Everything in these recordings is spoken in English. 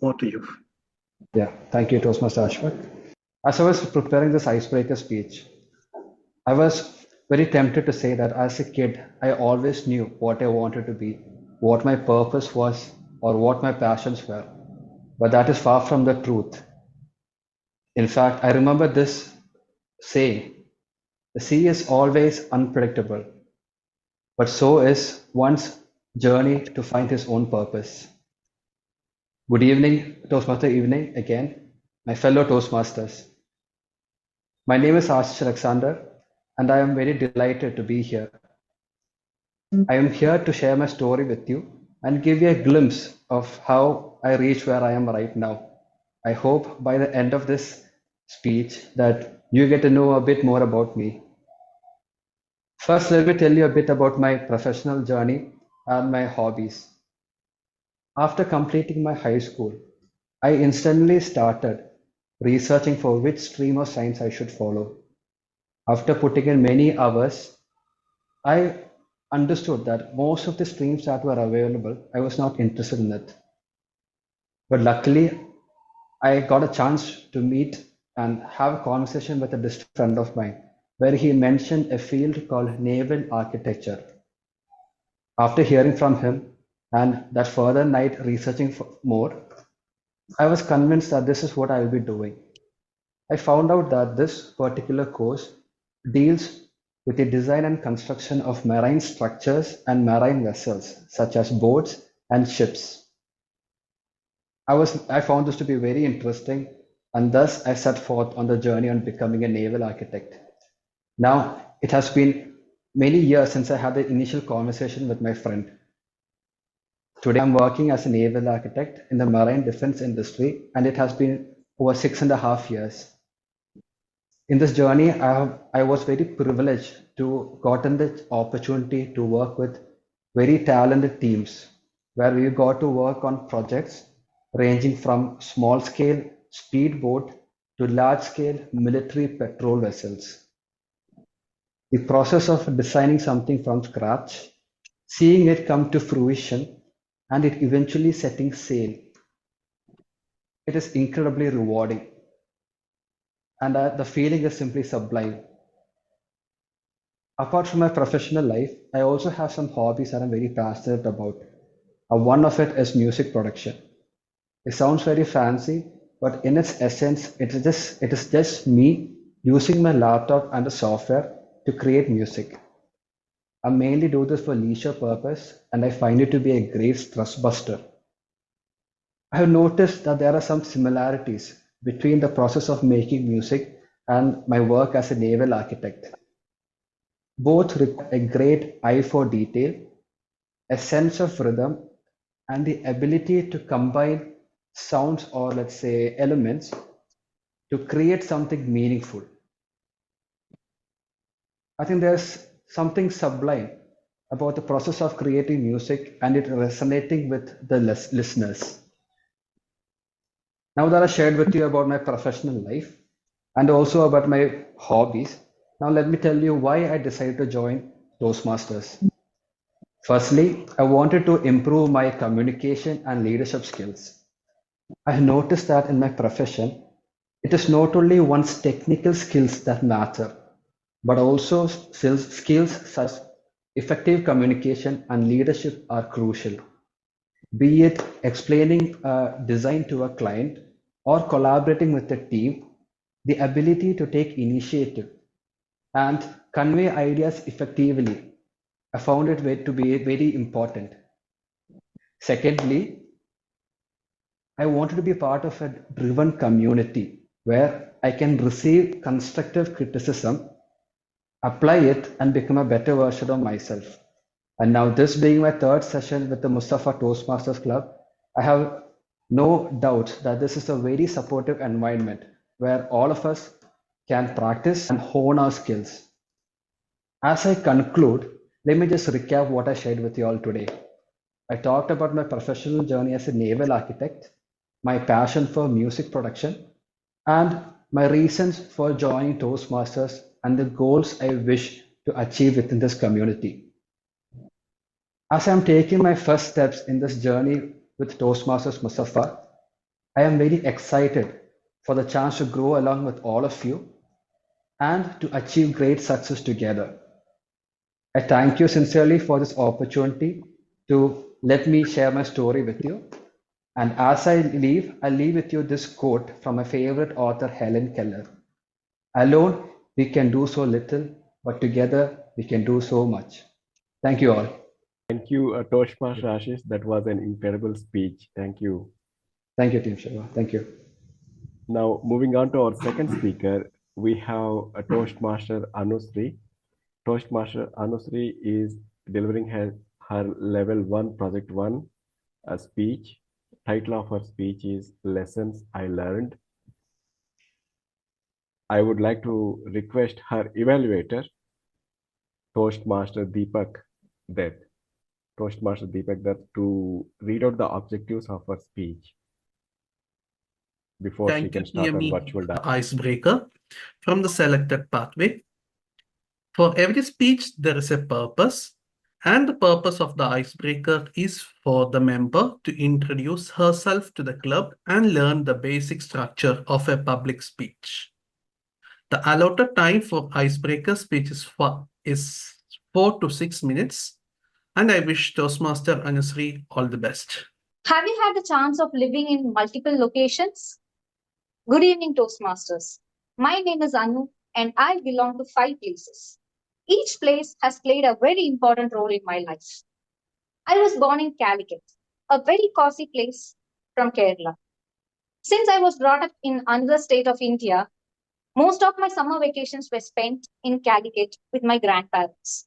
Over to you. Yeah, thank you, Toastmaster Ashwat. As I was preparing this icebreaker speech, I was very tempted to say that as a kid, I always knew what I wanted to be, what my purpose was, or what my passions were. But that is far from the truth. In fact, I remember this saying, the sea is always unpredictable, but so is one's journey to find his own purpose. Good evening, Toastmaster evening again, my fellow Toastmasters. My name is Ashish Alexander, and I am very delighted to be here. I am here to share my story with you and give you a glimpse of how I reached where I am right now. I hope by the end of this speech that you get to know a bit more about me. First, let me tell you a bit about my professional journey and my hobbies. After completing my high school, I instantly started researching for which stream of science I should follow. After putting in many hours, I understood that most of the streams that were available, I was not interested in it. But luckily, I got a chance to meet and have a conversation with a distant friend of mine, where he mentioned a field called naval architecture. After hearing from him and that further night researching for more, I was convinced that this is what I will be doing. I found out that this particular course deals with the design and construction of marine structures and marine vessels, such as boats and ships. I found this to be very interesting, and thus I set forth on the journey on becoming a naval architect. Now, it has been many years since I had the initial conversation with my friend. Today, I'm working as a naval architect in the marine defense industry, and it has been over 6.5 years. In this journey, I was very privileged to gotten the opportunity to work with very talented teams where we got to work on projects ranging from small scale speedboat to large scale military patrol vessels. The process of designing something from scratch, seeing it come to fruition, and it eventually setting sail, it is incredibly rewarding. And the feeling is simply sublime. Apart from my professional life, I also have some hobbies that I'm very passionate about. One of it is music production. It sounds very fancy, but in its essence, it is just me using my laptop and the software to create music. I mainly do this for leisure purpose, and I find it to be a great stress buster. I have noticed that there are some similarities between the process of making music and my work as a naval architect. Both require a great eye for detail, a sense of rhythm, and the ability to combine sounds or let's say elements to create something meaningful. I think there's something sublime about the process of creating music and it resonating with the listeners. Now that I shared with you about my professional life and also about my hobbies, now let me tell you why I decided to join Toastmasters. Firstly, I wanted to improve my communication and leadership skills. I have noticed that in my profession, it is not only one's technical skills that matter, but also skills such as effective communication and leadership are crucial. Be it explaining a design to a client or collaborating with a team, the ability to take initiative and convey ideas effectively. I found it to be very important. Secondly, I wanted to be part of a driven community where I can receive constructive criticism, apply it, and become a better version of myself. And now, this being my third session with the Mussafah Toastmasters Club, I have no doubt that this is a very supportive environment where all of us can practice and hone our skills. As I conclude, let me just recap what I shared with you all today. I talked about my professional journey as a naval architect, my passion for music production, and my reasons for joining Toastmasters and the goals I wish to achieve within this community. As I'm taking my first steps in this journey with Toastmasters Mustafa, I am very excited for the chance to grow along with all of you and to achieve great success together. I thank you sincerely for this opportunity to let me share my story with you. And as I leave with you this quote from my favorite author, Helen Keller. Alone, we can do so little, but together, we can do so much. Thank you all. Thank you, Toshmaster Ashish. That was an incredible speech. Thank you. Thank you, Team Shiva. Thank you. Now, moving on to our second speaker, we have a Toastmaster Anusri. Toastmaster Anusri is delivering her level 1 project 1 speech. Title of her speech is Lessons I Learned. I would like to request her evaluator, Toastmaster Deepak Dutt, Toastmaster Deepak Dutt, to read out the objectives of her speech before she Thank you, can start her TME virtual dance. icebreaker from the selected pathway. For every speech, there is a purpose, and the purpose of the icebreaker is for the member to introduce herself to the club and learn the basic structure of a public speech. The allotted time for icebreaker speech is 4 to 6 minutes, and I wish Toastmaster Anusri all the best. Have you had the chance of living in multiple locations? Good evening, Toastmasters. My name is Anu, and I belong to 5 places. Each place has played a very important role in my life. I was born in Calicut, a very cozy place from Kerala. Since I was brought up in another state of India, most of my summer vacations were spent in Calicut with my grandparents.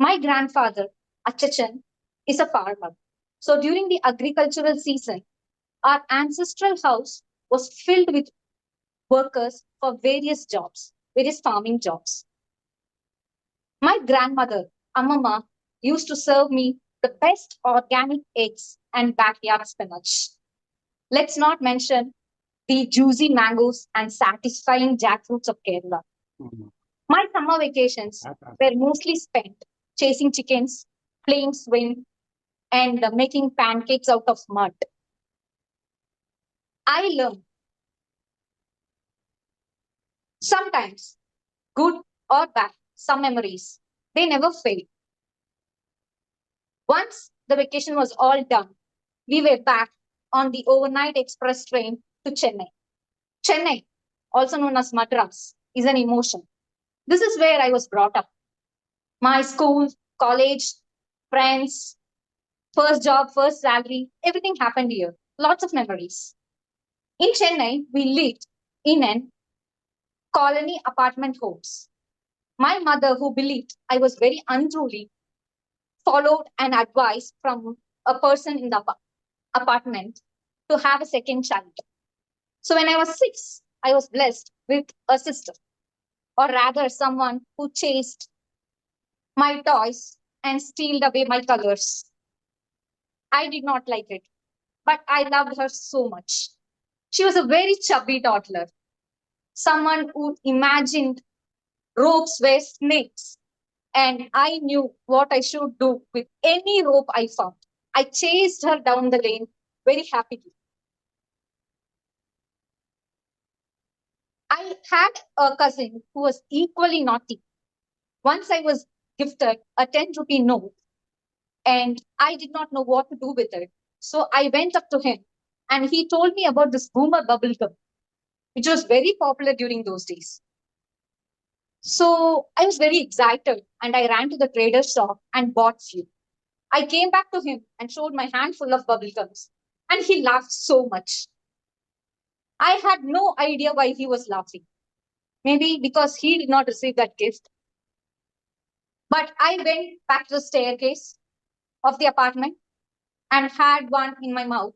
My grandfather, Achachan, is a farmer. So during the agricultural season, our ancestral house was filled with workers for various farming jobs. My grandmother, Amama, used to serve me the best organic eggs and backyard spinach. Let's not mention the juicy mangoes and satisfying jackfruits of Kerala. My summer vacations were mostly spent chasing chickens, playing swing, and making pancakes out of mud. I learned sometimes good or bad, some memories. They never fade. Once the vacation was all done, we were back on the overnight express train to Chennai. Chennai, also known as Madras, is an emotion. This is where I was brought up. My school, college, friends, first job, first salary, everything happened here. Lots of memories. In Chennai, we lived in an colony apartment homes. My mother, who believed I was very unruly, followed an advice from a person in the apartment to have a second child. So when I was 6, I was blessed with a sister, or rather, someone who chased my toys and stealed away my colors. I did not like it, but I loved her so much. She was a very chubby toddler, someone who imagined ropes were snakes, and I knew what I should do with any rope I found. I chased her down the lane very happily. I had a cousin who was equally naughty. Once I was gifted a 10 rupee note and I did not know what to do with it. So I went up to him and he told me about this boomer bubble gum, which was very popular during those days. So I was very excited and I ran to the trader's shop and bought few. I came back to him and showed my handful of bubble gums and he laughed so much. I had no idea why he was laughing. Maybe because he did not receive that gift. But I went back to the staircase of the apartment and had one in my mouth.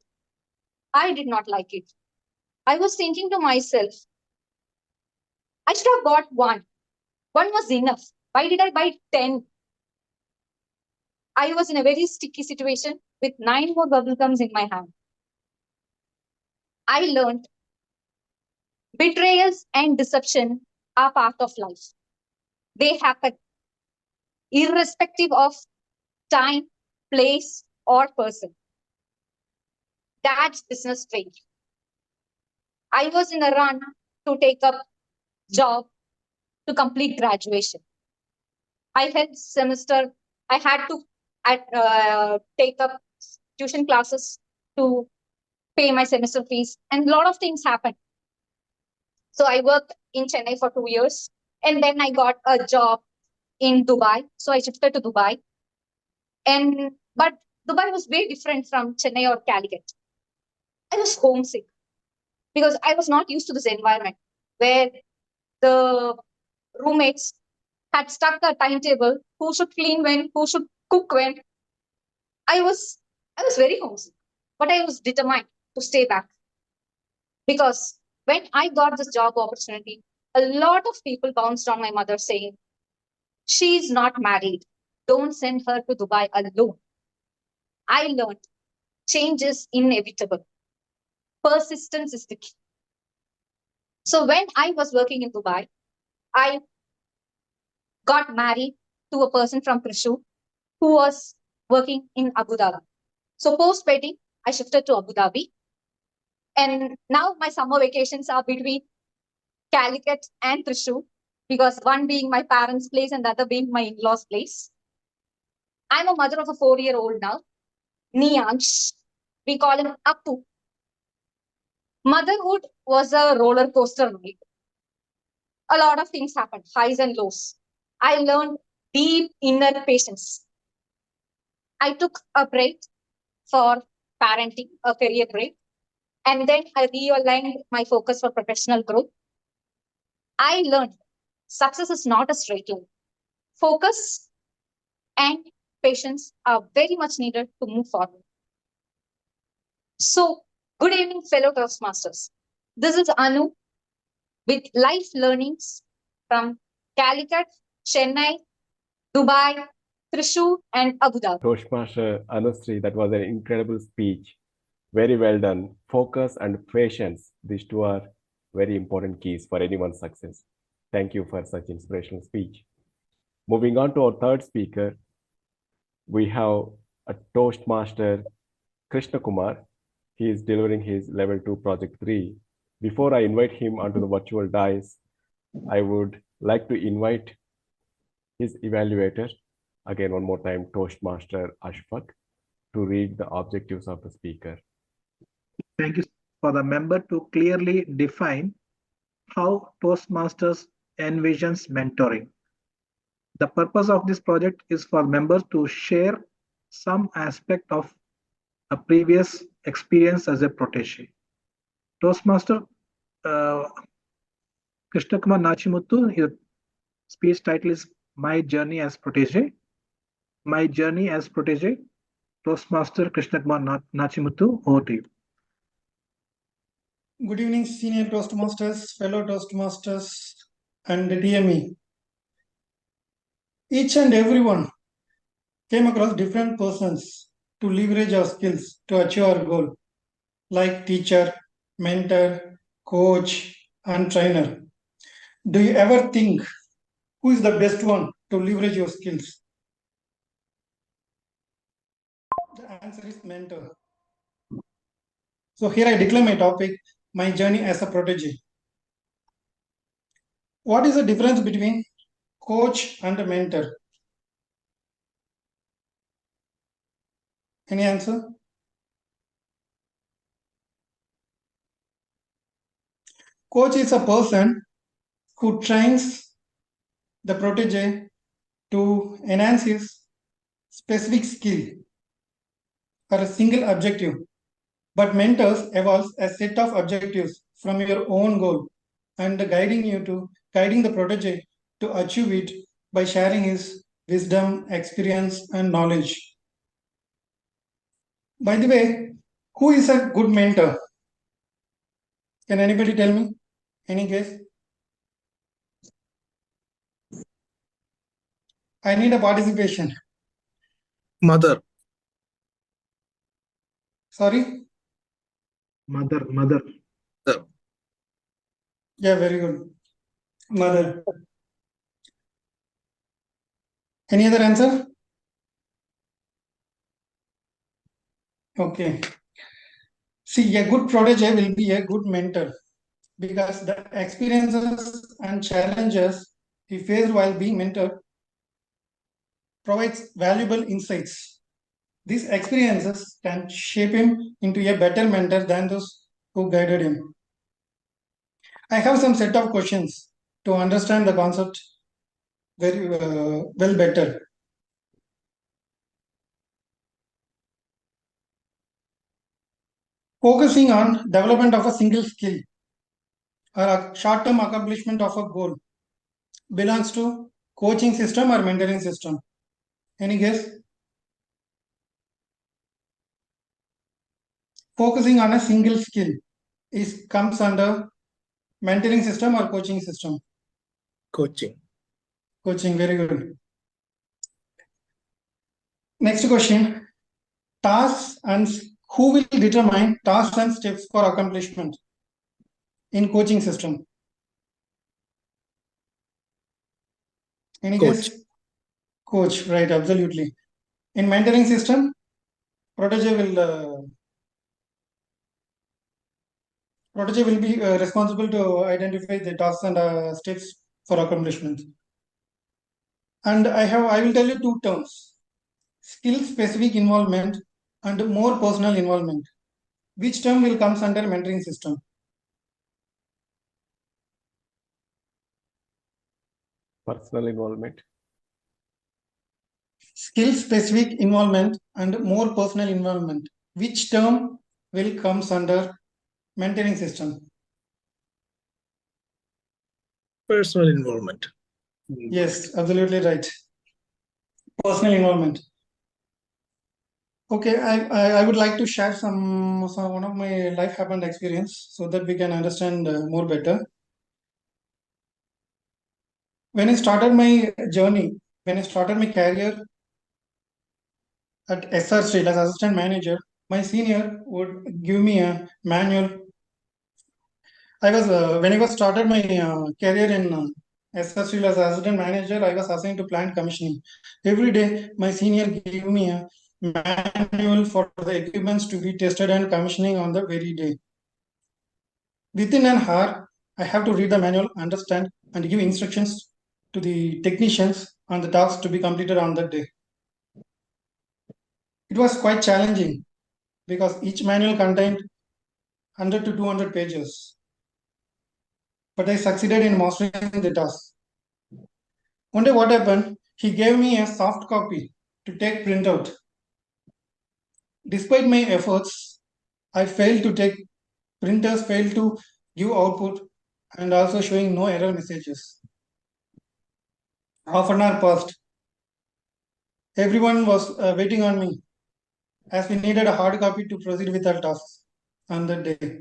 I did not like it. I was thinking to myself, I should have bought one. One was enough. Why did I buy 10? I was in a very sticky situation with 9 more bubblegums in my hand. I learned betrayals and deception are part of life. They happen irrespective of time, place, or person. Dad's business failed. I was in a run to take up job to complete graduation. I had to take up tuition classes to pay my semester fees, and a lot of things happened. So I worked in Chennai for 2 years, and then I got a job in Dubai. So I shifted to Dubai, but Dubai was way different from Chennai or Calicut. I was homesick because I was not used to this environment where the roommates had stuck a timetable: who should clean when, who should cook when. I was I was very homesick, but I was determined to stay back because when I got this job opportunity, a lot of people bounced on my mother saying, "She's not married. Don't send her to Dubai alone." I learned change is inevitable. Persistence is the key. So when I was working in Dubai, I got married to a person from Thrissur who was working in Abu Dhabi. So post wedding, I shifted to Abu Dhabi. And now my summer vacations are between Calicut and Thrissur, because one being my parents' place and the other being my in-laws' place. I'm a mother of a 4-year-old now, Niyansh. We call him Appu. Motherhood was a roller coaster ride. A lot of things happened, highs and lows. I learned deep inner patience. I took a break for parenting, a career break, and then I realigned my focus for professional growth. I learned success is not a straight line. Focus and patience are very much needed to move forward. So, good evening, fellow Toastmasters. This is Anu with life learnings from Calicut, Chennai, Dubai, Thrissur, and Abu Dhabi. Toastmaster Anusri, that was an incredible speech. Very well done. Focus and patience, these two are very important keys for anyone's success. Thank you for such inspirational speech. Moving on to our third speaker, we have a Toastmaster Krishna Kumar. He is delivering his level 2 project 3. Before I invite him onto the virtual dais, I would like to invite his evaluator, again one more time, Toastmaster Ashfaq, to read the objectives of the speaker. Thank you for the member to clearly define how Toastmasters envisions mentoring. The purpose of this project is for members to share some aspect of a previous experience as a protege. Toastmaster Krishna Kumar Nachimuthu, his speech title is My Journey as Protege. My Journey as Protege. Toastmaster Krishna Kumar Nachimuthu, over to you. Good evening, senior Toastmasters, fellow Toastmasters, and DME. Each and everyone came across different persons to leverage our skills to achieve our goal, like teacher, mentor, coach, and trainer. Do you ever think who is the best one to leverage your skills? The answer is mentor. So here I declare my topic, my journey as a protege. What is the difference between coach and a mentor? Any answer? Coach is a person who trains the protege to enhance his specific skill or a single objective. But mentors evolves a set of objectives from your own goal and guiding the protege to achieve it by sharing his wisdom, experience, and knowledge. By the way, who is a good mentor? Can anybody tell me? Any guess? I need a participation. Mother. Sorry? Mother. Yeah, very good. Mother. Any other answer? Okay. See, a good protege will be a good mentor because the experiences and challenges he faced while being mentored provides valuable insights. These experiences can shape him into a better mentor than those who guided him. I have some set of questions to understand the concept very well better. Focusing on development of a single skill or a short-term accomplishment of a goal belongs to coaching system or mentoring system. Any guess? Focusing on a single skill comes under mentoring system or coaching system? Coaching. Coaching, very good. Next question. Tasks and who will determine tasks and steps for accomplishment in coaching system? Any Coach. guess? Coach, right, absolutely. In mentoring system, protege will be responsible to identify the tasks and steps for accomplishment. And I will tell you two terms: skill specific involvement and more personal involvement. Which term will comes under mentoring system? Personal involvement. Skill specific involvement and more personal involvement. Which term will comes under mentoring system? Personal involvement. Yes, absolutely right. Personal involvement. Okay, I would like to share some one of my life happened experience so that we can understand more better. When I started my journey, when I started my career at SR Steel as assistant manager, my senior would give me a manual. I was when I was started my career in SR Steel as assistant manager, I was assigned to plant commissioning. Every day, my senior gave me a manual for the equipments to be tested and commissioning on the very day. Within an hour, I have to read the manual, understand, and give instructions to the technicians on the tasks to be completed on that day. It was quite challenging because each manual contained 100 to 200 pages. But I succeeded in mastering the task. One day, what happened? He gave me a soft copy to take printout. Despite my efforts, I failed to take printers, failed to give output, and also showing no error messages. Half an hour passed. Everyone was waiting on me as we needed a hard copy to proceed with our tasks on that day.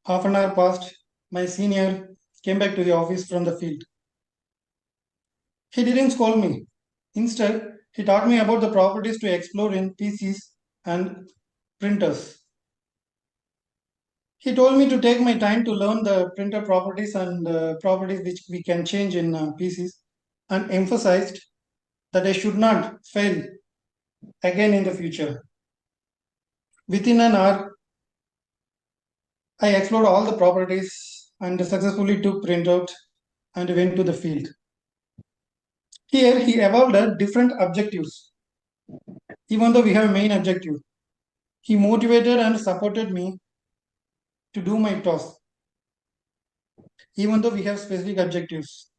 Half an hour passed. My senior came back to the office from the field. He didn't scold me. Instead, he taught me about the properties to explore in PCs and printers. He told me to take my time to learn the printer properties and properties which we can change in PCs, and emphasized that I should not fail again in the future. Within an hour, I explored all the properties and successfully took printout and went to the field. Here, he evolved different objectives. Even though we have a main objective, he motivated and supported me to do my task, even though we have specific objectives.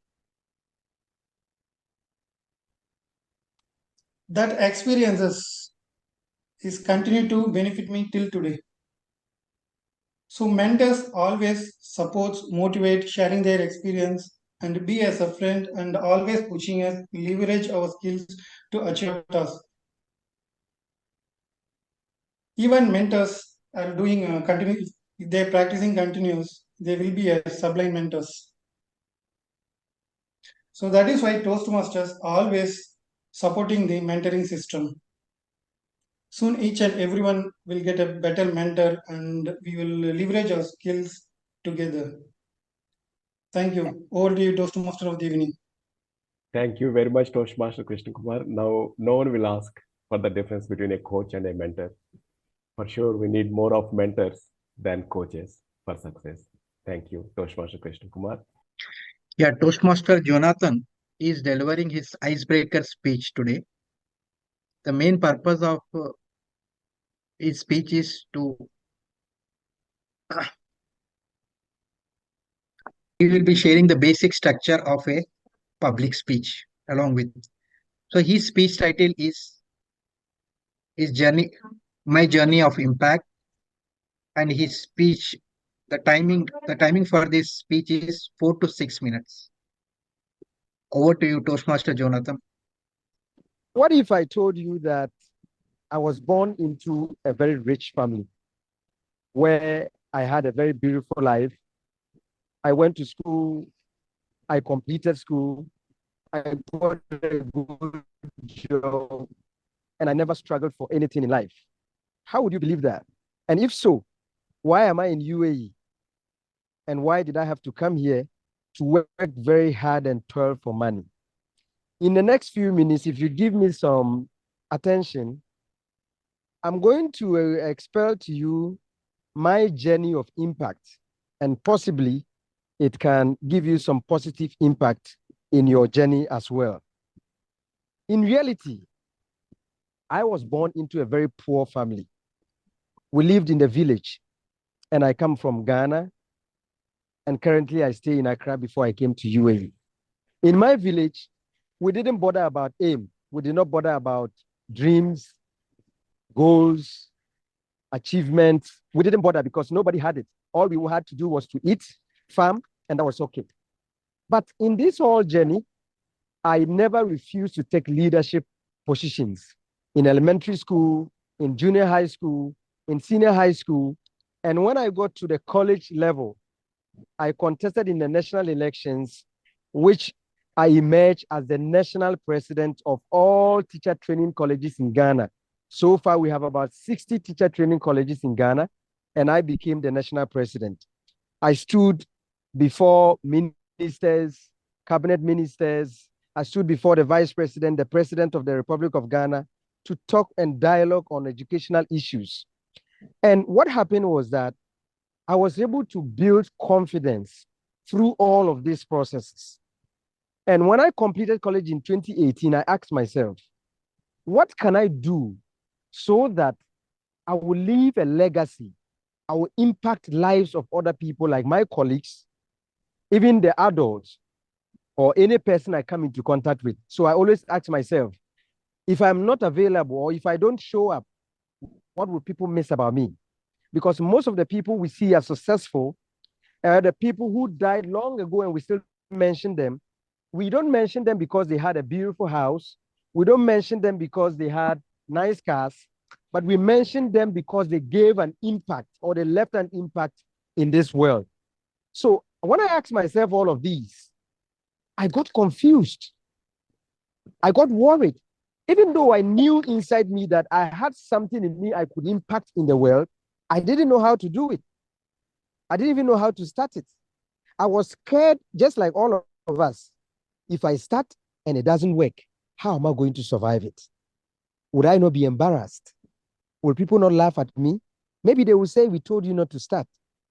That experiences is continue to benefit me till today. So mentors always supports, motivate, sharing their experience and be as a friend and always pushing us leverage our skills to achieve tasks. Even mentors are doing continuous, if they're practicing continuous, they will be as sublime mentors. So that is why Toastmasters always supporting the mentoring system. Soon each and everyone will get a better mentor and we will leverage our skills together. Thank you. Over to you, Toastmaster of the evening. Thank you very much, Toastmaster Krishna Kumar. Now, no one will ask for the difference between a coach and a mentor. For sure, we need more of mentors than coaches for success. Thank you, Toastmaster Krishna Kumar. Yeah, Toastmaster Jonathan is delivering his icebreaker speech today. The main purpose of his speech is to he will be sharing the basic structure of a public speech along with. So his speech title is his journey, my journey of impact, and his speech. The timing for this speech is 4 to 6 minutes. Over to you, Toastmaster Jonathan. What if I told you that I was born into a very rich family where I had a very beautiful life? I went to school, I completed school, I got a good job, and I never struggled for anything in life. How would you believe that? And if so, why am I in UAE? And why did I have to come here to work very hard and toil for money? In the next few minutes, if you give me some attention, I'm going to expel to you my journey of impact, and possibly it can give you some positive impact in your journey as well. In reality, I was born into a very poor family. We lived in the village, and I come from Ghana, and currently I stay in Accra before I came to UAE. In my village, we didn't bother about aim. We did not bother about dreams, goals, achievements. We didn't bother because nobody had it. All we had to do was to eat, farm, and that was okay. But in this whole journey, I never refused to take leadership positions in elementary school, in junior high school, in senior high school. And when I got to the college level, I contested in the national elections, which I emerged as the national president of all teacher training colleges in Ghana. So far, we have about 60 teacher training colleges in Ghana, and I became the national president. I stood before ministers, cabinet ministers. I stood before the vice president, the president of the Republic of Ghana, to talk and dialogue on educational issues. And what happened was that I was able to build confidence through all of these processes. And when I completed college in 2018, I asked myself, what can I do so that I will leave a legacy? I will impact lives of other people like my colleagues, even the adults, or any person I come into contact with. So I always ask myself, if I'm not available or if I don't show up, what will people miss about me? Because most of the people we see as successful are the people who died long ago and we still mention them. We don't mention them because they had a beautiful house. We don't mention them because they had nice cars, but we mention them because they gave an impact or they left an impact in this world. So when I asked myself all of these, I got confused. I got worried. Even though I knew inside me that I had something in me I could impact in the world, I didn't know how to do it. I didn't even know how to start it. I was scared, just like all of us. If I start and it doesn't work, how am I going to survive it? Would I not be embarrassed? Will people not laugh at me? Maybe they will say, we told you not to start.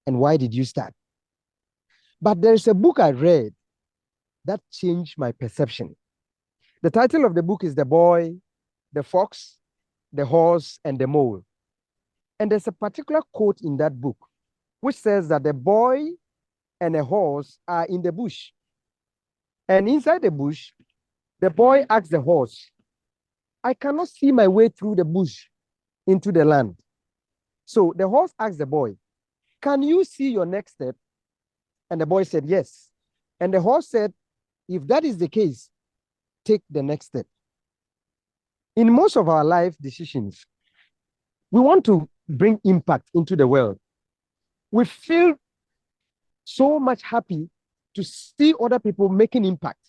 And why did you start? But there's a book I read that changed my perception. The title of the book is The Boy, the Fox, the Horse, and the Mole. And there's a particular quote in that book which says that the boy and a horse are in the bush. And inside the bush, the boy asks the horse, I cannot see my way through the bush into the land. So the horse asks the boy, can you see your next step? And the boy said, yes. And the horse said, if that is the case, take the next step. In most of our life decisions, we want to bring impact into the world. We feel so much happy to see other people making impact,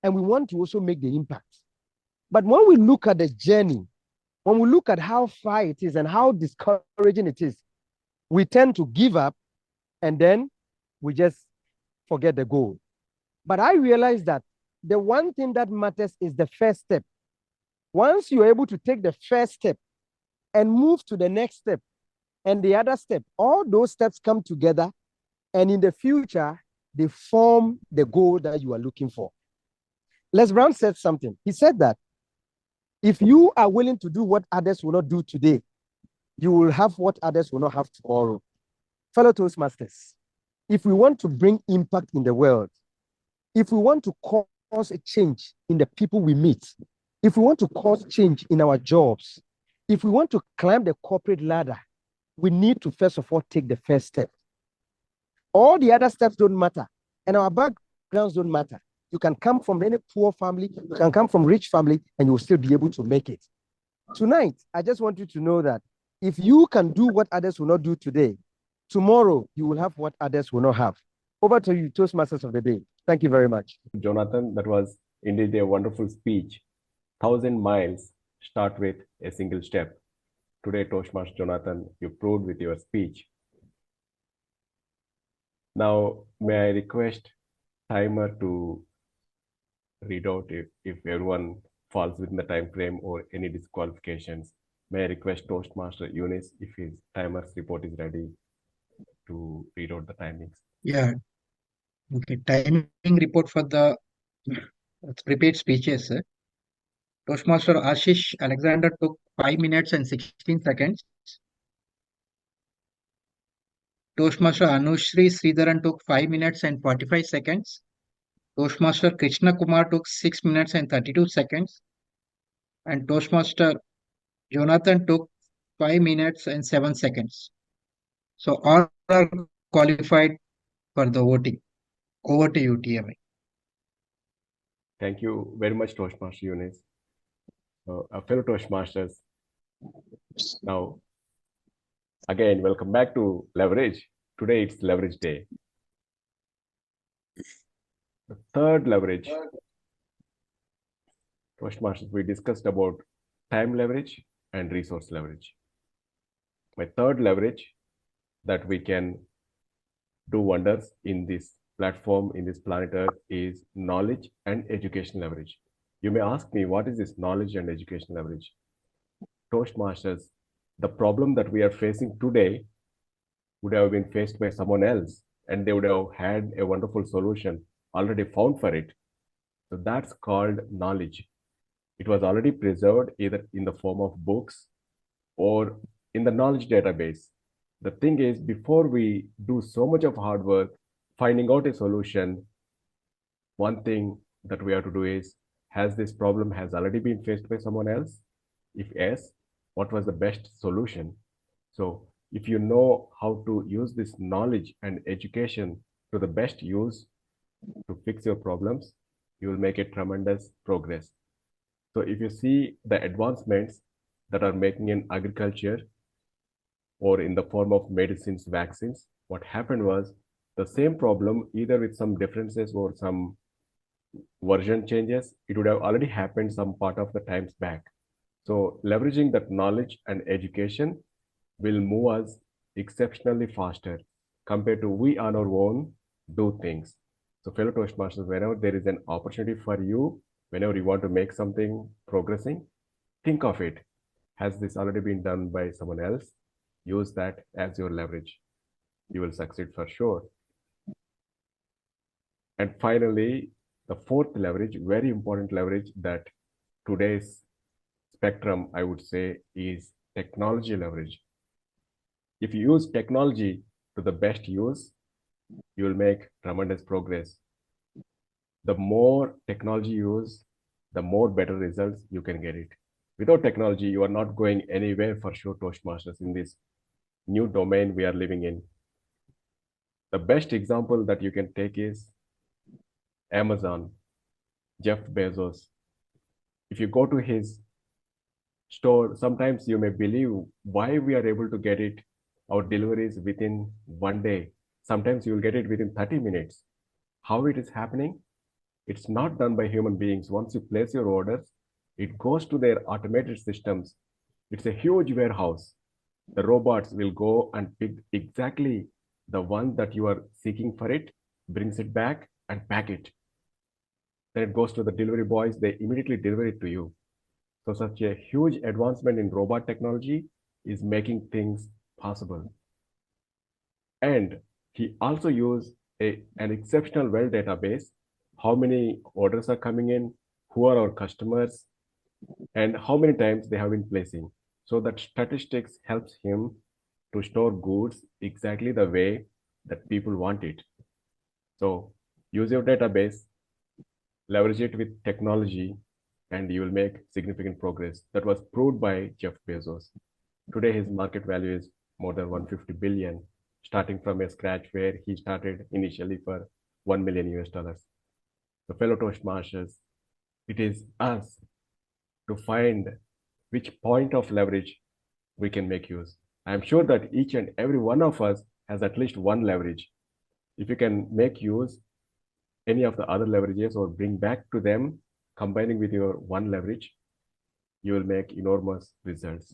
and we want to also make the impact. But when we look at the journey, when we look at how far it is and how discouraging it is, we tend to give up and then we just forget the goal. But I realized that the one thing that matters is the first step. Once you're able to take the first step and move to the next step and the other step, all those steps come together And in the future, they form the goal that you are looking for. Les Brown said something. He said that if you are willing to do what others will not do today, you will have what others will not have tomorrow. Fellow Toastmasters, if we want to bring impact in the world, if we want to cause a change in the people we meet, if we want to cause change in our jobs, if we want to climb the corporate ladder, we need to first of all take the first step. All the other steps don't matter, and our backgrounds don't matter. You can come from any poor family, you can come from rich family, and you will still be able to make it. Tonight, I just want you to know that if you can do what others will not do today, tomorrow you will have what others will not have. Over to you, Toastmasters of the day. Thank you very much. Jonathan, that was indeed a wonderful speech. 1,000 miles start with a single step. Today, Toastmaster Jonathan, you proved with your speech. Now, may I request timer to read out if everyone falls within the time frame or any disqualifications. May I request Toastmaster Eunice if his timer's report is ready to read out the timings. Yeah. Okay. Timing report for the prepared speeches. Toastmaster Ashish Alexander took 5 minutes and 16 seconds. Toastmaster Anushri Sridharan took 5 minutes and 45 seconds. Toastmaster Krishna Kumar took 6 minutes and 32 seconds. And Toastmaster Jonathan took 5 minutes and 7 seconds. So all are qualified for the voting. Over to you, TMI. Thank you very much, Toastmaster Eunice. Fellow Toastmasters, now again, welcome back to Leverage. Today it's Leverage Day. The third leverage, Toastmasters, we discussed about time leverage and resource leverage. My third leverage that we can do wonders in this platform, in this planet Earth, is knowledge and education leverage. You may ask me, what is this knowledge and education leverage? Toastmasters, the problem that we are facing today would have been faced by someone else, and they would have had a wonderful solution already found for it. So that's called knowledge. It was already preserved either in the form of books or in the knowledge database. The thing is, before we do so much of hard work finding out a solution, one thing that we have to do is, has this problem has already been faced by someone else? If yes, what was the best solution? So if you know how to use this knowledge and education to the best use to fix your problems, you will make a tremendous progress. So if you see the advancements that are making in agriculture or in the form of medicines, vaccines, what happened was the same problem, either with some differences or some version changes, it would have already happened some part of the times back. So leveraging that knowledge and education will move us exceptionally faster compared to we on our own do things. So fellow Toastmasters, whenever there is an opportunity for you, whenever you want to make something progressing, think of it. Has this already been done by someone else? Use that as your leverage. You will succeed for sure. And finally, the fourth leverage, very important leverage that today's spectrum, I would say, is technology leverage. If you use technology to the best use, you will make tremendous progress. The more technology you use, the more better results you can get it. Without technology, you are not going anywhere for sure, Toastmasters, in this new domain we are living in. The best example that you can take is Amazon, Jeff Bezos. If you go to his store, sometimes you may believe why we are able to get it, our deliveries within 1 day. Sometimes you will get it within 30 minutes. How it is happening? It's not done by human beings. Once you place your orders, it goes to their automated systems. It's a huge warehouse. The robots will go and pick exactly the one that you are seeking for it, brings it back and pack it. Then it goes to the delivery boys. They immediately deliver it to you. So such a huge advancement in robot technology is making things possible. And He also used an exceptional well database, how many orders are coming in, who are our customers, and how many times they have been placing. So that statistics helps him to store goods exactly the way that people want it. So use your database, leverage it with technology, and you will make significant progress. That was proved by Jeff Bezos. Today, his market value is more than 150 billion, starting from a scratch where he started initially for 1 million US dollars. So, fellow Toastmasters, it is us to find which point of leverage we can make use. I am sure that each and every one of us has at least one leverage. If you can make use any of the other leverages or bring back to them, combining with your one leverage, you will make enormous results.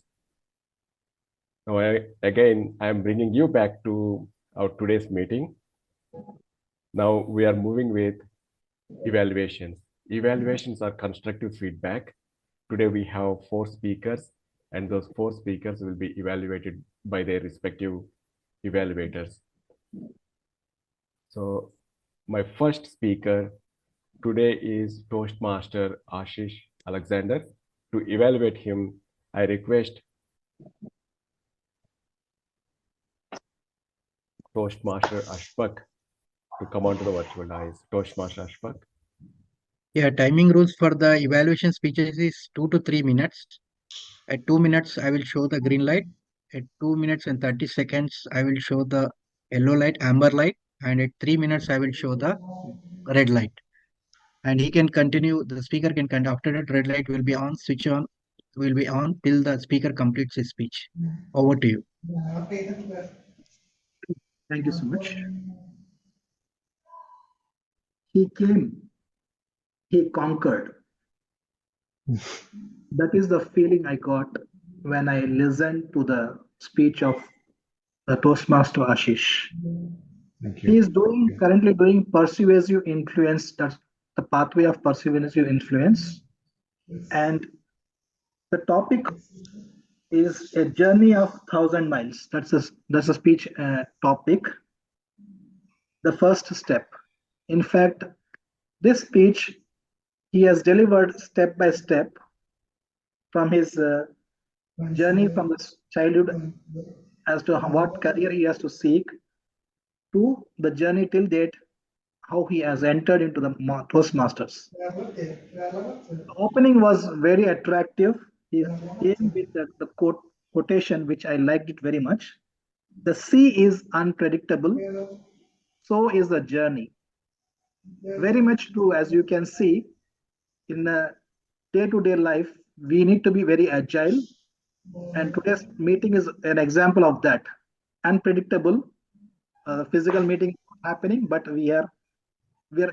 Now, I am bringing you back to our today's meeting. Now we are moving with evaluations. Evaluations are constructive feedback. Today we have 4 speakers, and those 4 speakers will be evaluated by their respective evaluators. So my first speaker today is Toastmaster Ashish Alexander. To evaluate him, I request Toastmaster Ashfaq to come onto the virtual dais. Toastmaster Ashfaq. Yeah, timing rules for the evaluation speeches is 2 to 3 minutes. At 2 minutes, I will show the green light. At 2 minutes and 30 seconds, I will show the yellow light, amber light. And at 3 minutes, I will show the red light. And he can continue, the speaker can continue. After that, red light will be on, switch on, will be on till the speaker completes his speech. Over to you. Thank you so much. He came, he conquered. That is the feeling I got when I listened to the speech of the Toastmaster Ashish. Thank you. He is currently doing persuasive influence. That's the pathway of persuasive influence. And the topic is a journey of 1,000 miles. That's a speech topic. The first step. In fact, this speech he has delivered step by step from his journey from the childhood as to what career he has to seek to the journey till date, how he has entered into the Toastmasters. The opening was very attractive. He came with the quotation, which I liked it very much. The sea is unpredictable, so is the journey. Very much true, as you can see, in the day-to-day life, we need to be very agile. And today's meeting is an example of that. Unpredictable, physical meeting happening, but we are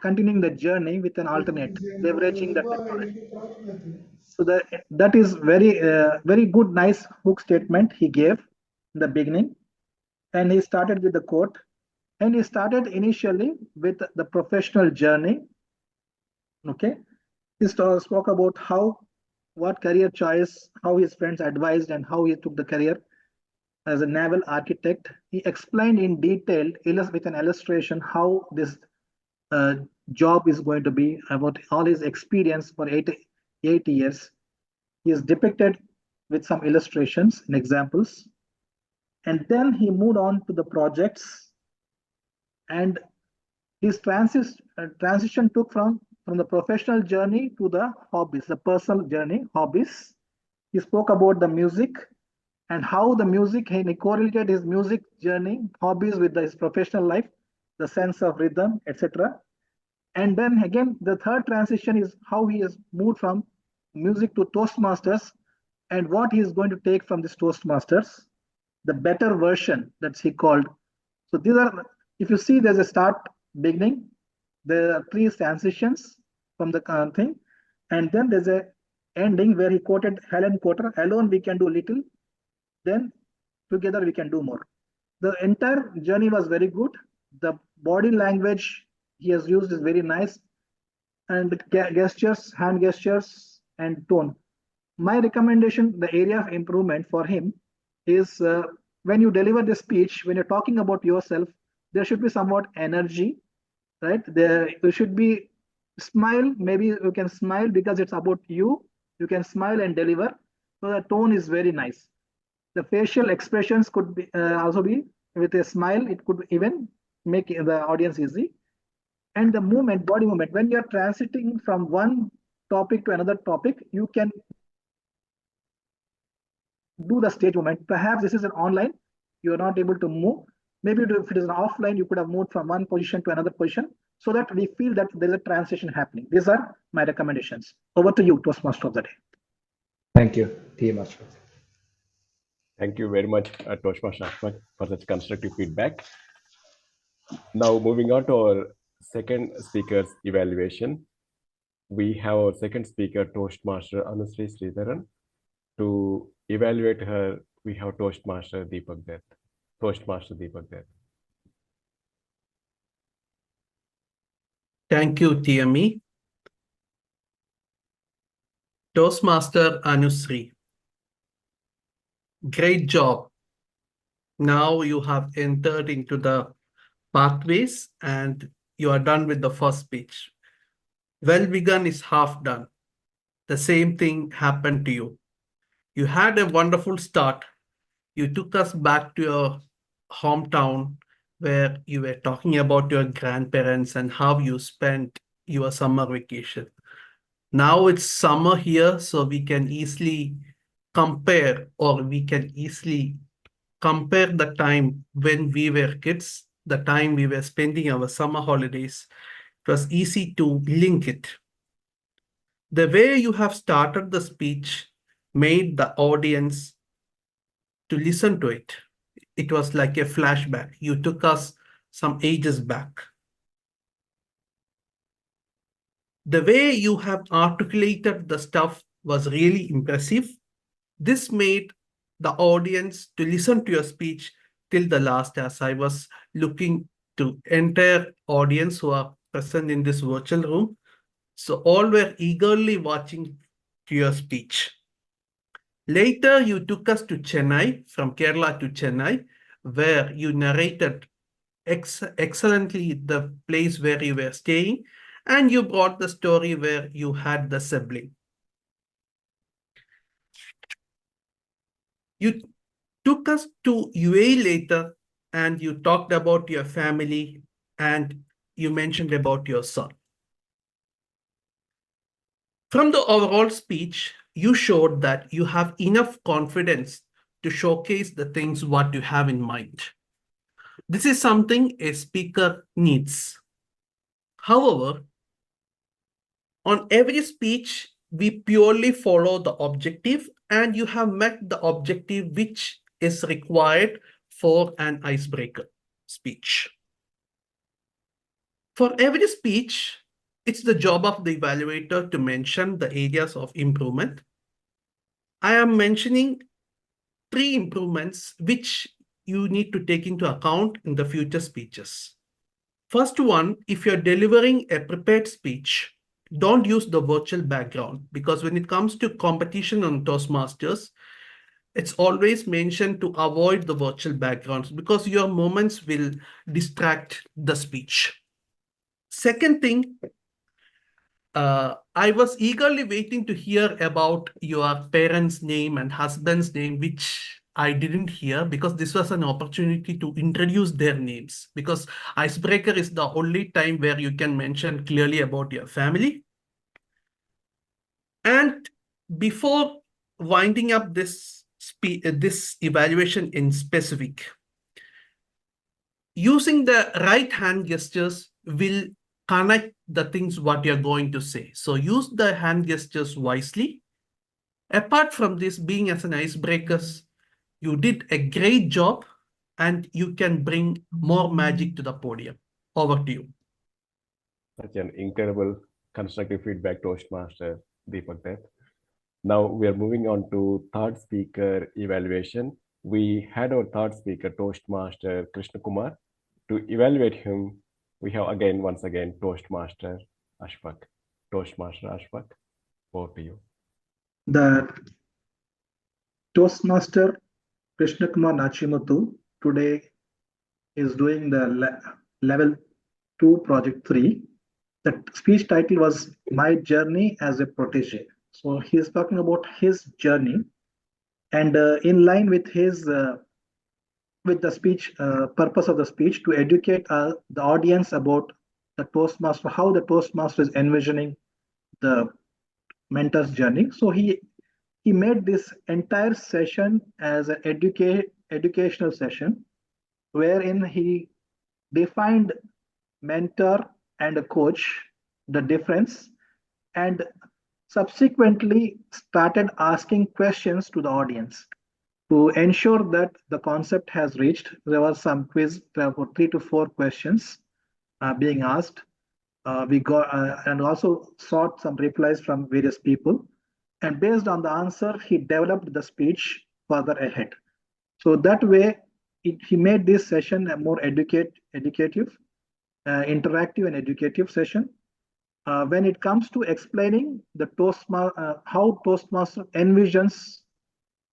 continuing the journey with an alternate, leveraging the technology. So that is very good, nice hook statement he gave in the beginning. And he started with the quote. And he started initially with the professional journey. Okay. He spoke about what career choice, how his friends advised, and how he took the career as a naval architect. He explained in detail with an illustration how this job is going to be, about all his experience for 8 years. He is depicted with some illustrations and examples. And then he moved on to the projects, and his transition took from the professional journey to the hobbies, the personal journey, hobbies. He spoke about the music and how the music, he correlated his music journey, hobbies with his professional life, the sense of rhythm, etc. And then again, the third transition is how he has moved from music to Toastmasters and what he is going to take from this Toastmasters, the better version that's he called. So these are, if you see, there's a start, beginning, there are 3 transitions from the thing, and then there's a ending where he quoted Helen Cotter, alone we can do little, then together we can do more. The entire journey was very good. The body language he has used is very nice, and gestures, hand gestures, and tone. My recommendation, the area of improvement for him is when you deliver the speech, when you're talking about yourself, there should be somewhat energy, right? There you should be smile. Maybe you can smile because it's about you. You can smile and deliver. So the tone is very nice. The facial expressions could be also be with a smile. It could even make the audience easy. And the movement, body movement, when you're transiting from one topic to another topic, you can do the stage movement. Perhaps this is an online, you're not able to move. Maybe if it is an offline, you could have moved from one position to another position so that we feel that there's a transition happening. These are my recommendations. Over to you, Toastmaster of the day. Thank you, Team Ashwat. Thank you very much, Toastmaster Ashfaq, for such constructive feedback. Now, moving on to our second speaker's evaluation. We have our second speaker, Toastmaster Anusri Sridharan. To evaluate her, we have Toastmaster Deepak Dutt. Toastmaster Deepak Dutt. Thank you, TME. Toastmaster Anusri. Great job. Now you have entered into the pathways and you are done with the first speech. Well begun is half done. The same thing happened to you. You had a wonderful start. You took us back to your hometown where you were talking about your grandparents and how you spent your summer vacation. Now it's summer here, so we can easily compare the time when we were kids, the time we were spending our summer holidays. It was easy to link it. The way you have started the speech made the audience to listen to it. It was like a flashback. You took us some ages back. The way you have articulated the stuff was really impressive. This made the audience to listen to your speech till the last, as I was looking to entire audience who are present in this virtual room. So all were eagerly watching to your speech. Later, you took us to Chennai, from Kerala to Chennai, where you narrated excellently the place where you were staying, and you brought the story where you had the sibling. You took us to UAE later, and you talked about your family, and you mentioned about your son. From the overall speech, you showed that you have enough confidence to showcase the things what you have in mind. This is something a speaker needs. However, on every speech, we purely follow the objective, and you have met the objective which is required for an icebreaker speech. For every speech, it's the job of the evaluator to mention the areas of improvement. I am mentioning 3 improvements which you need to take into account in the future speeches. First one, if you're delivering a prepared speech, don't use the virtual background, because when it comes to competition on Toastmasters, it's always mentioned to avoid the virtual backgrounds because your moments will distract the speech. Second thing, I was eagerly waiting to hear about your parents' name and husband's name, which I didn't hear because this was an opportunity to introduce their names, because icebreaker is the only time where you can mention clearly about your family. And before winding up this evaluation in specific, using the right hand gestures will connect the things what you're going to say. So use the hand gestures wisely. Apart from this, being as an icebreakers, you did a great job and you can bring more magic to the podium. Over to you. Such an incredible constructive feedback, Toastmaster Deepak Dutt. Now we are moving on to third speaker evaluation. We had our third speaker, Toastmaster Krishna Kumar. To evaluate him, we have once again, Toastmaster Ashfaq. Toastmaster Ashfaq, over to you. The Toastmaster Krishna Kumar Nachimuthu today is doing the level 2 project 3. The speech title was My Journey as a Protege. So he is talking about his journey, and in line with the speech purpose of the speech to educate the audience about the Toastmaster, how the Toastmaster is envisioning the mentor's journey. So he made this entire session as an educational session wherein he defined mentor and a coach, the difference, and subsequently started asking questions to the audience to ensure that the concept has reached. There was some quiz, there were 3 to 4 questions being asked. We got and also sought some replies from various people. And based on the answer, he developed the speech further ahead. So that way, he made this session a more educative, interactive, and educative session. When it comes to explaining the how Toastmaster envisions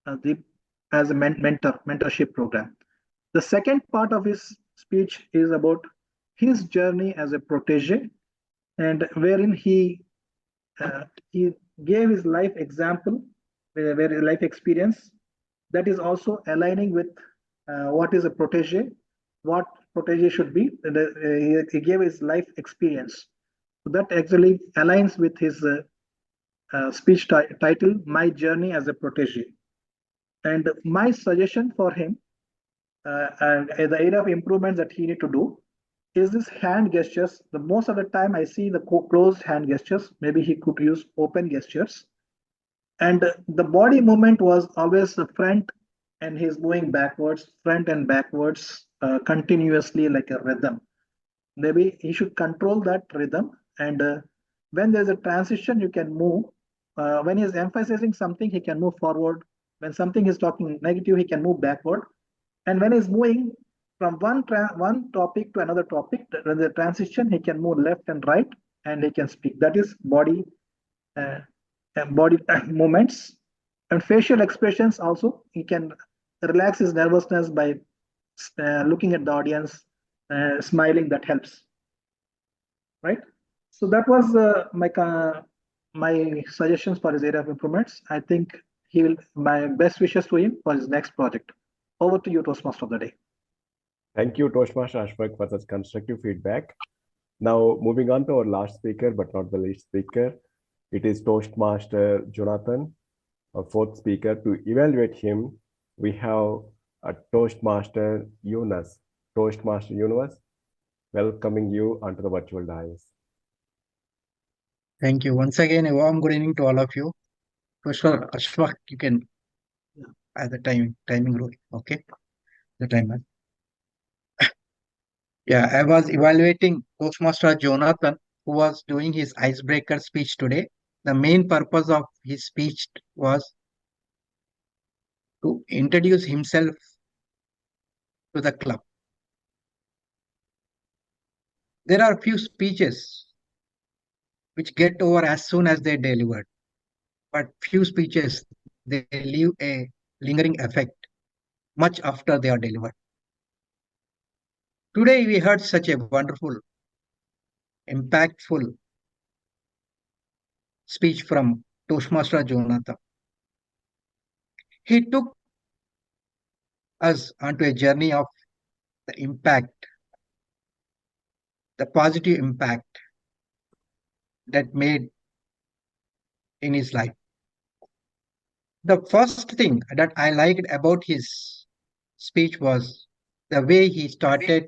the as a mentorship program. The second part of his speech is about his journey as a protege, and wherein he gave his life example, where his life experience that is also aligning with what is a protege, what protege should be. He gave his life experience. So that actually aligns with his speech title, My Journey as a Protege. And my suggestion for him, and the area of improvements that he need to do, is this hand gestures. The most of the time I see the closed hand gestures. Maybe he could use open gestures. And the body movement was always the front, and he's moving backwards, front and backwards, continuously like a rhythm. Maybe he should control that rhythm. And when there's a transition, you can move. When he's emphasizing something, he can move forward. When something is talking negative, he can move backward. And when he's moving from one topic to another topic, when the transition, he can move left and right, and he can speak. That is uh, body movements. And facial expressions also. He can relax his nervousness by looking at the audience, smiling. That helps, right? So that was my suggestions for his area of improvements. I think he will. My best wishes to him for his next project. Over to you, Toastmaster of the day. Thank you, Toastmaster Ashfaq, for such constructive feedback. Now, moving on to our last speaker, but not the least speaker, it is Toastmaster Jonathan, a fourth speaker. To evaluate him, we have a Toastmaster Yunus. Toastmaster Yunus, welcoming you onto the virtual dais. Thank you. Once again, a warm good evening to all of you. First of all, Ashfaq, you can add the timing rule. Okay. The timer. Yeah, I was evaluating Toastmaster Jonathan, who was doing his icebreaker speech today. The main purpose of his speech was to introduce himself to the club. There are few speeches which get over as soon as they're delivered, but few speeches they leave a lingering effect much after they are delivered. Today we heard such a wonderful, impactful speech from Toastmaster Jonathan. He took us onto a journey of the impact, the positive impact that made in his life. The first thing that I liked about his speech was the way he started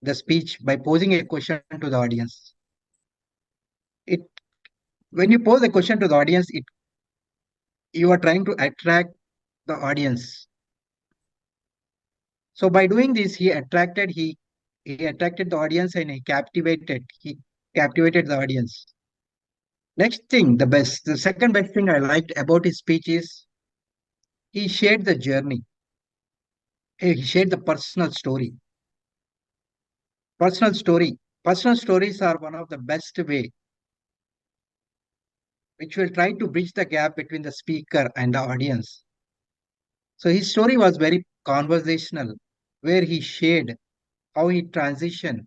the speech by posing a question to the audience. It when you pose a question to the audience, you are trying to attract the audience. So by doing this, he attracted the audience and he captivated the audience. Next thing, the second best thing I liked about his speech is he shared the journey. He shared the personal story. Personal story. Personal stories are one of the best way which will try to bridge the gap between the speaker and the audience. So his story was very conversational. where he shared how he transitioned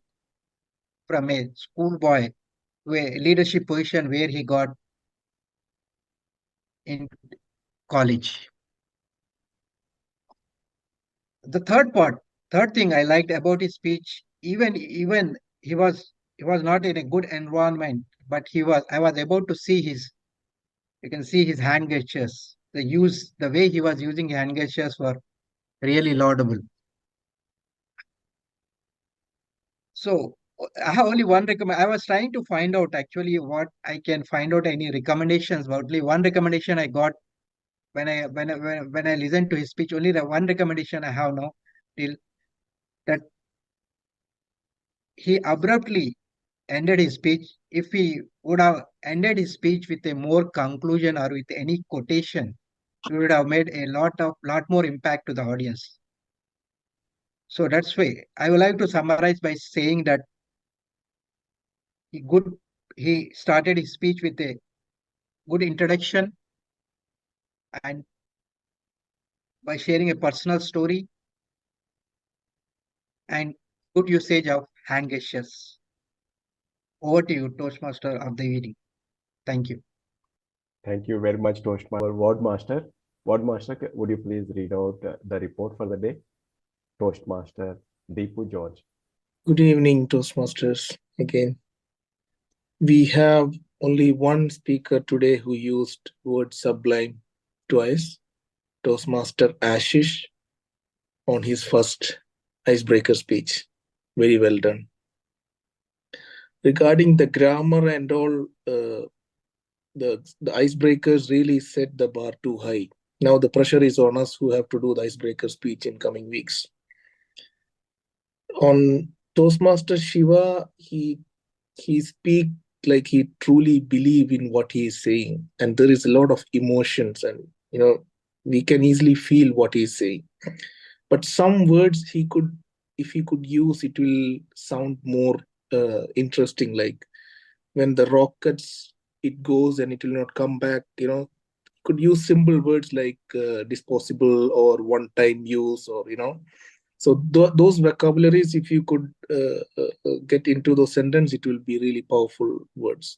from a schoolboy to a leadership position where he got in college. The third thing I liked about his speech, even he was not in a good environment, but I was able to see you can see his hand gestures. The way he was using hand gestures were really laudable. So I have only one recommend. I was trying to find out actually what I can find out any recommendations. But only one recommendation I got when I listened to his speech. Only the one recommendation I have now till that he abruptly ended his speech. If he would have ended his speech with a more conclusion or with any quotation, it would have made a lot more impact to the audience. So that's why I would like to summarize by saying that he started his speech with a good introduction and by sharing a personal story and good usage of hand gestures. Over to you, Toastmaster of the evening. Thank you. Thank you very much, Toastmaster. Our Ward Master. Ward Master, would you please read out the report for the day? Toastmaster Deepu George. Good evening, Toastmasters. Again, we have only one speaker today who used word sublime twice, Toastmaster Ashish, on his first icebreaker speech. Very well done. Regarding the grammar and all, the icebreakers really set the bar too high. Now the pressure is on us who have to do the icebreaker speech in coming weeks. On Toastmaster Shiva, he speak like he truly believe in what he is saying, and there is a lot of emotions, and we can easily feel what he is saying. But some words if he could use, it will sound more interesting. Like when the rockets, it goes and it will not come back. Could use simple words like disposable or one-time use, or So those vocabularies, if you could get into those sentences, it will be really powerful words.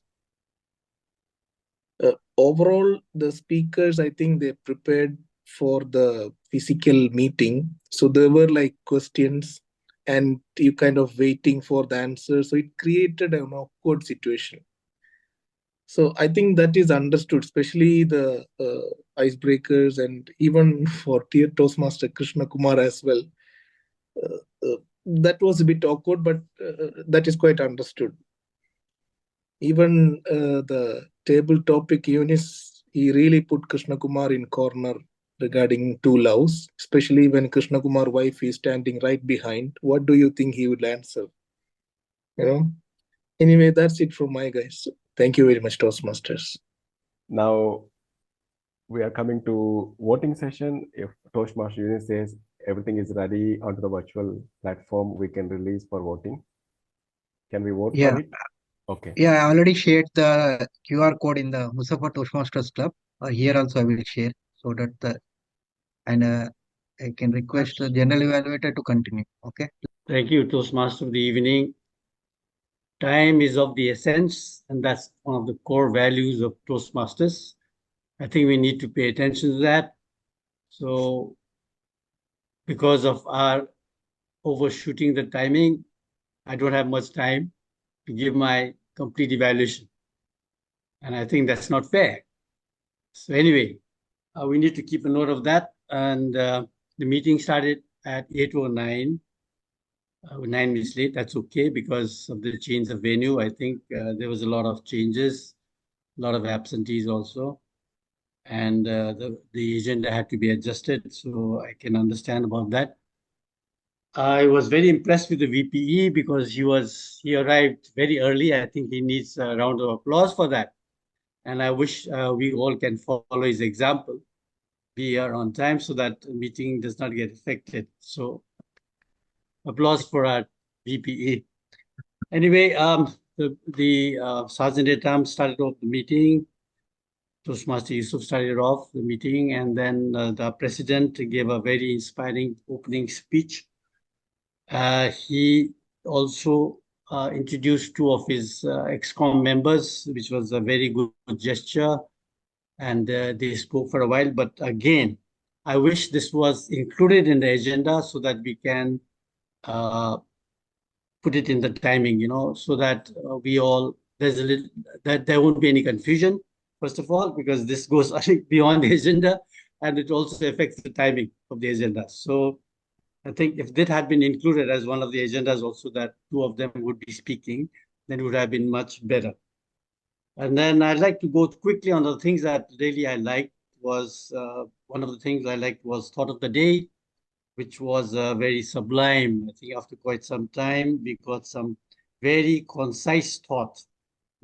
Overall, the speakers, I think they prepared for the physical meeting. So there were like questions and you kind of waiting for the answer. So it created an awkward situation. So I think that is understood, especially the icebreakers and even for Tier Toastmaster Krishna Kumar as well. That was a bit awkward, but that is quite understood. Even the table topic Eunice, he really put Krishna Kumar in corner regarding two loves, especially when Krishna Kumar wife is standing right behind. What do you think he would answer? Anyway, that's it from my guys. Thank you very much, Toastmasters. Now we are coming to voting session. If Toastmaster Eunice says everything is ready onto the virtual platform, we can release for voting. Can we vote for it? Okay. Yeah, I already shared the QR code in the Mussafah Toastmasters Club. Here also I will share so that I can request the general evaluator to continue. Okay. Thank you, Toastmaster of the evening. Time is of the essence, and that's one of the core values of Toastmasters. I think we need to pay attention to that. So because of our overshooting the timing, I don't have much time to give my complete evaluation. And I think that's not fair. So anyway, we need to keep a note of that. And the meeting started at 8:09. 9 minutes late, that's okay because of the change of venue. I think there was a lot of changes, a lot of absentees also. And the agenda had to be adjusted, so I can understand about that. I was very impressed with the VPE because he arrived very early. I think he needs a round of applause for that. And I wish we all can follow his example, be here on time so that the meeting does not get affected. So applause for our VPE. Anyway, the Sergeant at Arms started off the meeting. Toastmaster Yusuf started off the meeting, and then the president gave a very inspiring opening speech He also introduced two of his ex-com members, which was a very good gesture. And they spoke for a while. But again, I wish this was included in the agenda so that we can uh, put it in the timing, so that we all, there's a little, that there won't be any confusion, first of all, because this goes I think beyond the agenda, and it also affects the timing of the agenda. So I think if that had been included as one of the agendas also, that two of them would be speaking, then it would have been much better. And then I'd like to go quickly on the things that really I liked was, one of the things I liked was Thought of the Day, which was very sublime. I think after quite some time, we got some very concise thought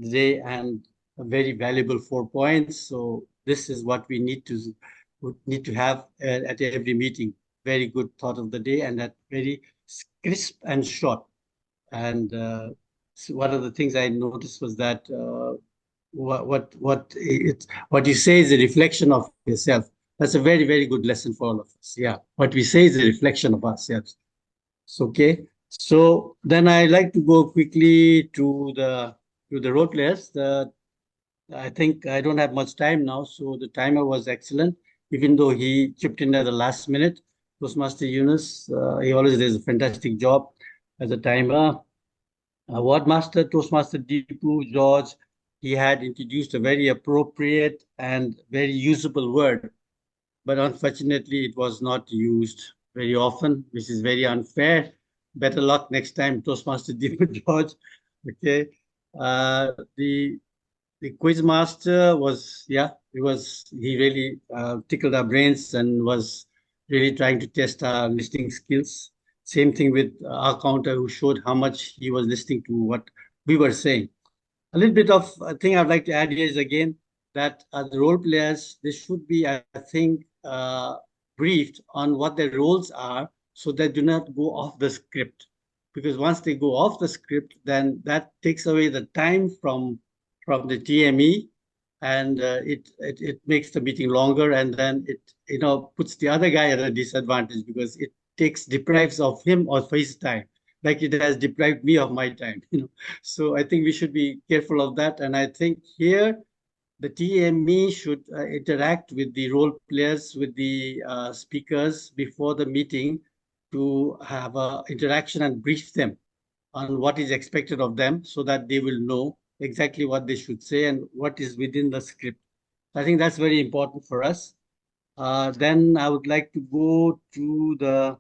today and a very valuable 4 points. So this is what we need to have at every meeting. Very good thought of the day, and that very crisp and short. And so one of the things I noticed was that what you say is a reflection of yourself. That's a very, very good lesson for all of us. Yeah, what we say is a reflection of ourselves. So, okay. So then I like to go quickly to the role players. I think I don't have much time now, so the timer was excellent, even though he chipped in at the last minute. Toastmaster Yunus, he always does a fantastic job as a timer. Wardmaster, Toastmaster Deepu, George, he had introduced a very appropriate and very usable word, but unfortunately it was not used very often, which is very unfair. Better luck next time, Toastmaster Deepu, George. Okay. The quiz master was, yeah, he really tickled our brains and was really trying to test our listening skills. Same thing with our counter, who showed how much he was listening to what we were saying. A little bit of a thing I'd like to add here is again that the role players, they should be, I think, briefed on what their roles are so they do not go off the script. Because once they go off the script, then that takes away the time from the TME, and it makes the meeting longer, and then it puts the other guy at a disadvantage because it deprives of him of his time, like it has deprived me of my time. So I think we should be careful of that, and I think here the TME should interact with the role players, with the speakers before the meeting to have a interaction and brief them on what is expected of them so that they will know exactly what they should say and what is within the script. I think that's very important for us. Then I would like to go to the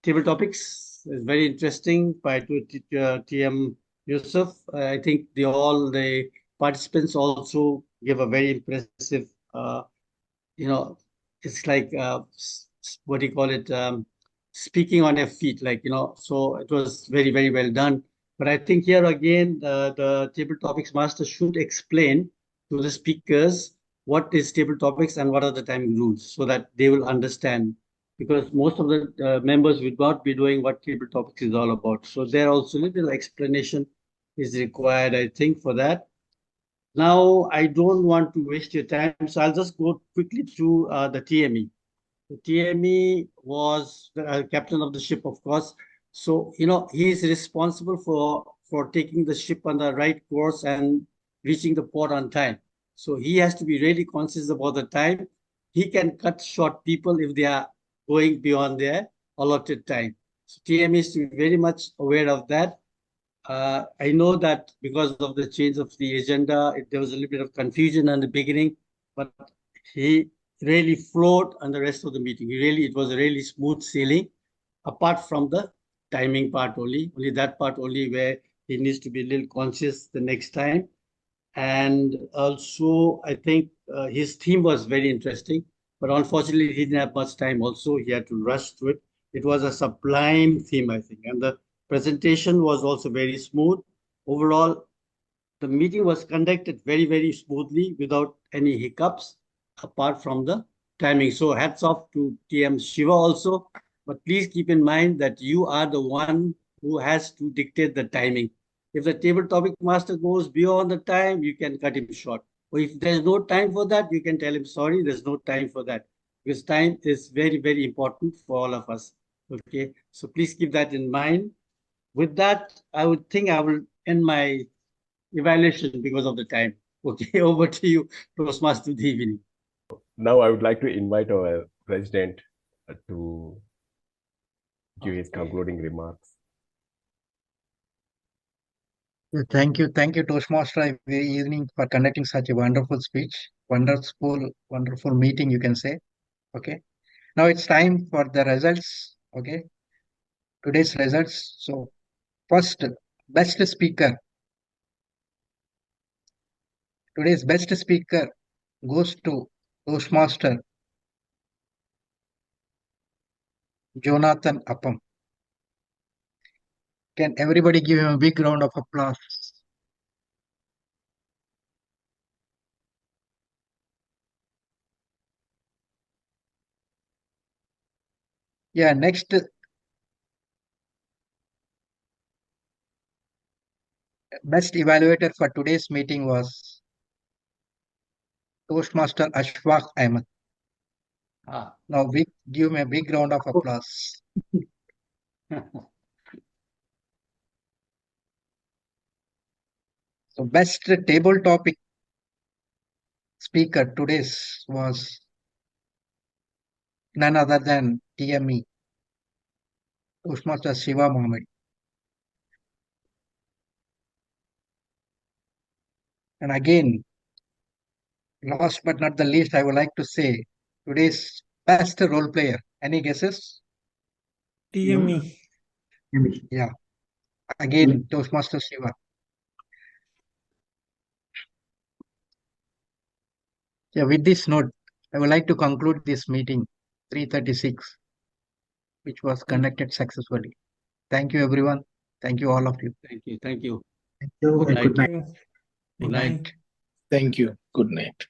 table topics. It's very interesting by TM Yusuf. I think the participants also give a very impressive, it's like, what do you call it? Speaking on their feet, so it was very, very well done. But I think here again, the table topics master should explain to the speakers what is table topics and what are the timing rules so that they will understand, because most of the members will not be doing what table topics is all about. So there also a little explanation is required, I think, for that. Now, I don't want to waste your time, so I'll just go quickly through the TME. The TME was the captain of the ship, of course. So, he is responsible for taking the ship on the right course and reaching the port on time. So he has to be really conscious about the time. He can cut short people if they are going beyond their allotted time. So TME is to be very much aware of that. I know that because of the change of the agenda, there was a little bit of confusion in the beginning, but he really flowed on the rest of the meeting. It was a really smooth sailing, apart from the timing part only that part only where he needs to be a little conscious the next time. And also, I think his theme was very interesting, but unfortunately, he didn't have much time also. He had to rush through it. It was a sublime theme, I think. And the presentation was also very smooth. Overall, the meeting was conducted very, very smoothly without any hiccups, apart from the timing. So hats off to TM Shiva also. But please keep in mind that you are the one who has to dictate the timing. If the table topic master goes beyond the time, you can cut him short. Or if there's no time for that, you can tell him, sorry, there's no time for that. because time is very, very important for all of us. Okay, so please keep that in mind. With that, I would think I will end my evaluation because of the time. Okay, over to you, Toastmaster of the evening. Now I would like to invite our president to give his concluding remarks. Thank you, Toastmaster. Very evening for conducting such a wonderful speech, wonderful meeting, you can say. Okay. Now it's time for the results. Okay. Today's results. So first, best speaker. Today's best speaker goes to Toastmaster Jonathan Appam. Can everybody give him a big round of applause? Yeah, next, best evaluator for today's meeting was Toastmaster Ashfaq Ahmed. Now we give him a big round of applause. So best table topic speaker today's was none other than TME, Toastmaster Shiva Mohammed. And again, last but not the least, I would like to say today's best role player. Any guesses? TME. Yeah, again, Toastmaster Shiva. Yeah, with this note, I would like to conclude this meeting 336, which was conducted successfully. Thank you, everyone. Thank you, all of you. Thank you. Thank you. Thank you. Good and night. Good night. Thank you. Good night. Thank you. Good night.